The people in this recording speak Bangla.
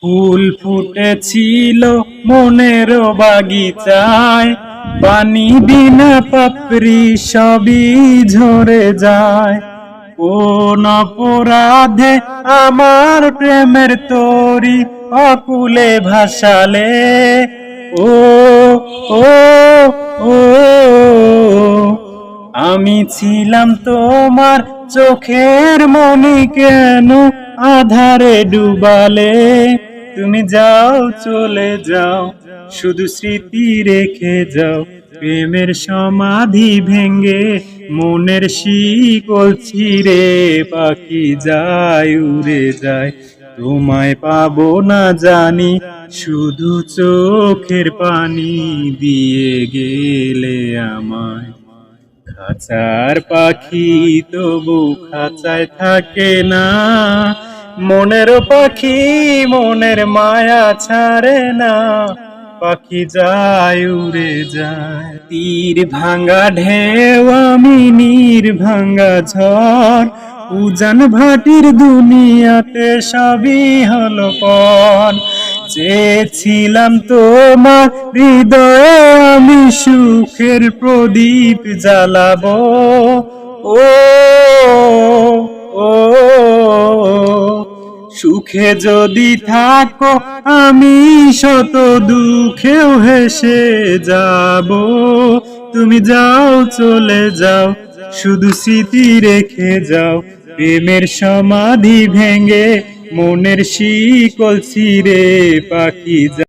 ফুল ফুটেছিল মনের বাগিচায়, পানি বিনা পাপড়ি সবই ঝরে যায়। কোন অপরাধে আমার প্রেমের তরি অকুলে ভাসালে, ও ও ও আমি ছিলাম তোমার চোখের মনি, কেন আধারে ডুবালে? তুমি যাও চলে যাও, শুধু স্মৃতি রেখে যাও। প্রেমের সমাধি ভেঙ্গে মনের শিকল ছিঁড়ে পাখি যায় উড়ে যায়। তোমায় পাবো না জানি, শুধু চোখের পানি দিয়ে গেলে আমায়। খাঁচার পাখি তবু খাঁচায় থাকে না, মনের পাখি মনের মায়া ছাড়ে না। পাখি যায় উড়ে যায়, তীর ভাঙা ঢেউ আমি নীর ভাঙা ঝড়। উজান ভাটির দুনিয়াতে সবই হলো পর। চেয়েছিলাম তোমার হৃদয়ে আমি সুখের প্রদীপ জ্বালাবো, ও ও সুখে যদি থাকো আমি শত দুঃখেও হেসে যাব। তুমি যাও চলে যাও, শুধু স্মৃতি রেখে যাও। প্রেমের সমাধি ভেঙ্গে মনের শিকল ছিঁড়ে পাখি